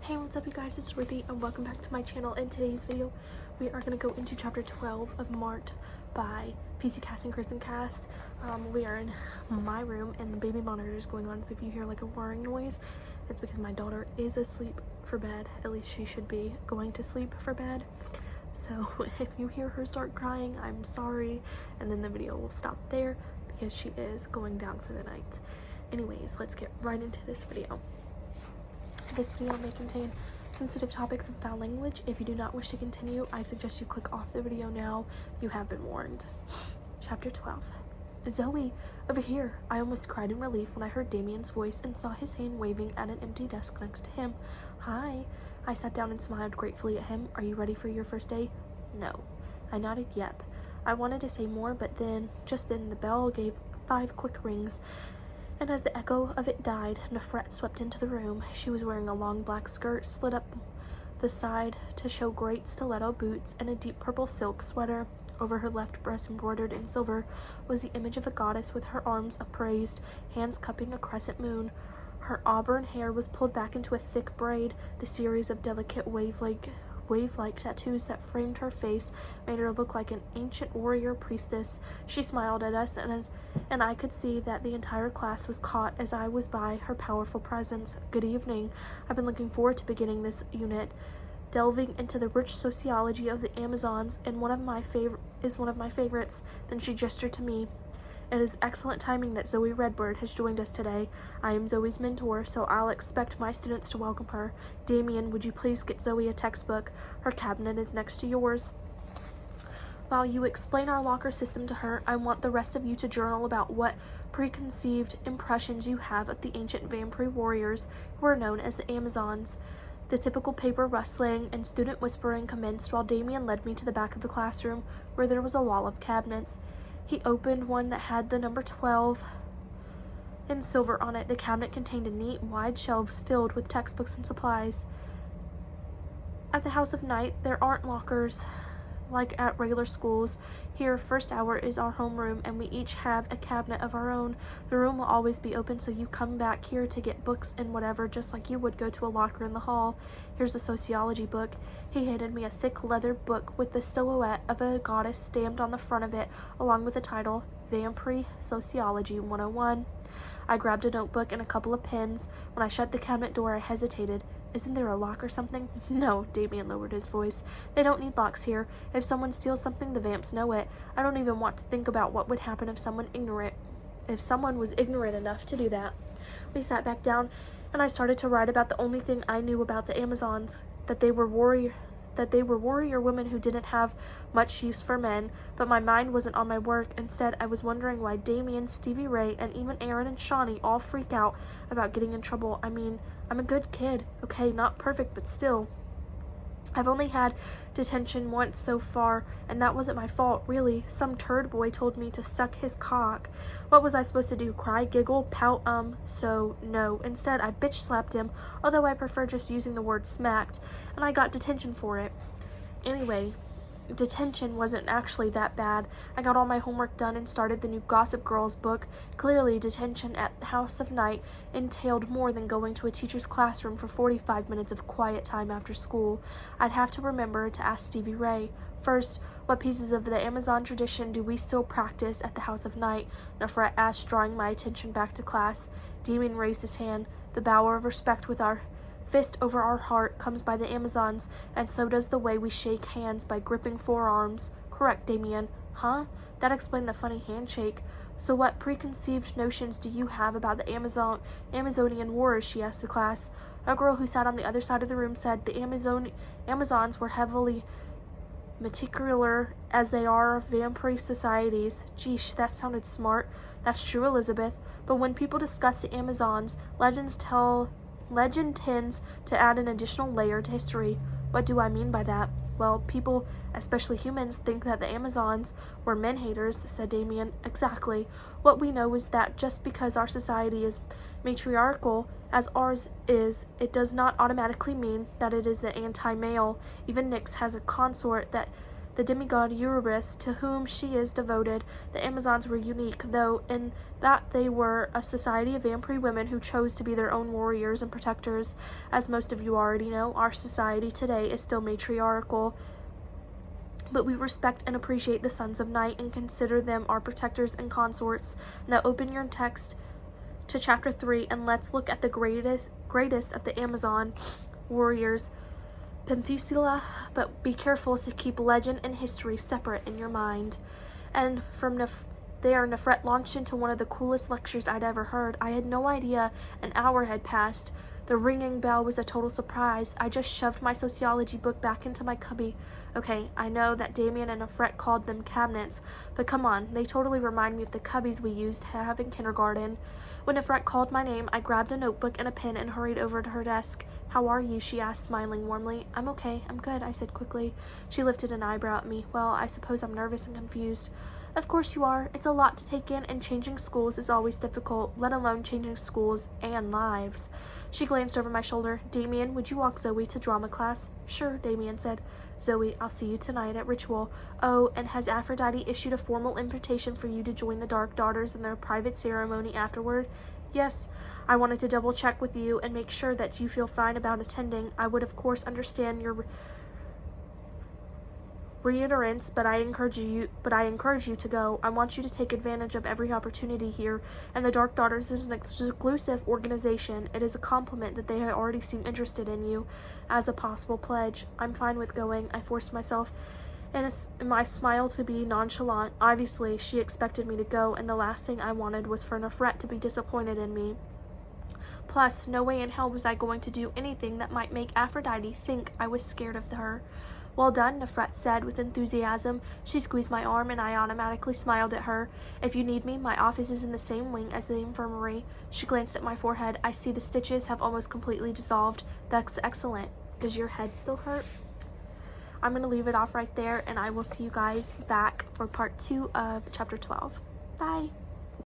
Hey, what's up you guys, it's Ruthie and welcome back to my channel. In today's video, we are going to go into chapter 12 of Mart by PC Cast and Kristen Cast. We are in my room and the baby monitor is going on, so if you hear like a whirring noise, it's because my daughter is asleep for bed. At least she should be going to sleep for bed. So if you hear her start crying, I'm sorry, and then the video will stop there because she is going down for the night. Anyways, let's get right into this video. This video may contain sensitive topics and foul language. If you do not wish to continue, I suggest you click off the video now. You have been warned. Chapter 12. Zoe, over here. I almost cried in relief when I heard Damien's voice and saw his hand waving at an empty desk next to him. Hi. I sat down and smiled gratefully at him. Are you ready for your first day? No. I nodded yep. I wanted to say more, but just then, the bell gave 5 quick rings. And as the echo of it died, Nefret swept into the room. She was wearing a long black skirt, slid up the side to show great stiletto boots, and a deep purple silk sweater. Over her left breast, embroidered in silver, was the image of a goddess with her arms upraised, hands cupping a crescent moon. Her auburn hair was pulled back into a thick braid. The series of delicate wave-like tattoos that framed her face made her look like an ancient warrior priestess. She smiled at us, and I could see that the entire class was caught as I was by her powerful presence. Good evening. I've been looking forward to beginning this unit, delving into the rich sociology of the Amazons, and one of my favorites. Then she gestured to me. It is excellent timing that Zoe Redbird has joined us today. I am Zoe's mentor, so I'll expect my students to welcome her. Damien, would you please get Zoe a textbook? Her cabinet is next to yours. While you explain our locker system to her, I want the rest of you to journal about what preconceived impressions you have of the ancient vampire warriors who are known as the Amazons. The typical paper rustling and student whispering commenced while Damien led me to the back of the classroom, where there was a wall of cabinets. He opened one that had the number 12 in silver on it. The cabinet contained neat, wide shelves filled with textbooks and supplies. At the House of Night, there aren't lockers like at regular schools. Here, first hour is our homeroom, and we each have a cabinet of our own. The room will always be open, so you come back here to get books and whatever, just like you would go to a locker in the hall. Here's a sociology book. He handed me a thick leather book with the silhouette of a goddess stamped on the front of it, along with the title, Vampire Sociology 101. I grabbed a notebook and a couple of pens. When I shut the cabinet door, I hesitated. Isn't there a lock or something? No, Damien lowered his voice. They don't need locks here. If someone steals something, the vamps know it. I don't even want to think about what would happen if someone was ignorant enough to do that. We sat back down, and I started to write about the only thing I knew about the Amazons, that they were warrior women who didn't have much use for men. But my mind wasn't on my work. Instead, I was wondering why Damien, Stevie Ray, and even Aaron and Shawnee all freak out about getting in trouble. I mean, I'm a good kid. Okay, not perfect, but still. I've only had detention once so far, and that wasn't my fault, really. Some turd boy told me to suck his cock. What was I supposed to do? Cry, giggle, pout, So, no. Instead, I bitch slapped him, although I prefer just using the word smacked, and I got detention for it. Anyway, detention wasn't actually that bad. I got all my homework done and started the new Gossip Girls book. Clearly, detention at the House of Night entailed more than going to a teacher's classroom for 45 minutes of quiet time after school. I'd have to remember to ask Stevie Ray. First, what pieces of the Amazon tradition do we still practice at the House of Night? Nefret asked, drawing my attention back to class. Damien raised his hand. The bow of respect with our fist over our heart comes by the Amazons, and so does the way we shake hands by gripping forearms. Correct, Damien. Huh? That explained the funny handshake. So what preconceived notions do you have about the Amazonian wars? She asked the class. A girl who sat on the other side of the room said the Amazons were heavily meticular as they are of vampire societies. Geesh, that sounded smart. That's true, Elizabeth. But when people discuss the Amazons, legend tends to add an additional layer to history. What do I mean by that? Well, people, especially humans, think that the Amazons were men-haters, said Damien. Exactly. What we know is that just because our society is matriarchal, as ours is, it does not automatically mean that it is the anti-male. Even Nyx has a consort that the demigod Eurybus, to whom she is devoted. The Amazons were unique, though, in that they were a society of vampire women who chose to be their own warriors and protectors. As most of you already know, our society today is still matriarchal, but we respect and appreciate the sons of night and consider them our protectors and consorts. Now open your text to chapter 3 and let's look at the greatest of the Amazon warriors, Penthesilea, but be careful to keep legend and history separate in your mind. And from there, Nefret launched into one of the coolest lectures I'd ever heard. I had no idea an hour had passed. The ringing bell was a total surprise. I just shoved my sociology book back into my cubby. Okay, I know that Damien and Nefret called them cabinets, but come on, they totally remind me of the cubbies we used to have in kindergarten. When Nefret called my name, I grabbed a notebook and a pen and hurried over to her desk. "How are you?" she asked, smiling warmly. "I'm okay, I'm good," I said quickly. She lifted an eyebrow at me. "Well, I suppose I'm nervous and confused." "Of course you are. It's a lot to take in, and changing schools is always difficult, let alone changing schools and lives." She glanced over my shoulder. "Damien, would you walk Zoe to drama class?" "Sure," Damien said. "Zoe, I'll see you tonight at ritual. Oh, and has Aphrodite issued a formal invitation for you to join the Dark Daughters in their private ceremony afterward?" "Yes. I wanted to double check with you and make sure that you feel fine about attending. I would of course understand your reiterance, but I encourage you to go. I want you to take advantage of every opportunity here, and the Dark Daughters is an exclusive organization. It is a compliment that they already seem interested in you as a possible pledge. I'm fine with going." I forced myself and my smile to be nonchalant. Obviously, she expected me to go, and the last thing I wanted was for Nefret to be disappointed in me. Plus, no way in hell was I going to do anything that might make Aphrodite think I was scared of her. "Well done," Nefret said with enthusiasm. She squeezed my arm, and I automatically smiled at her. "If you need me, my office is in the same wing as the infirmary." She glanced at my forehead. "I see the stitches have almost completely dissolved. That's excellent. Does your head still hurt?" I'm going to leave it off right there, and I will see you guys back for part 2 of chapter 12. Bye!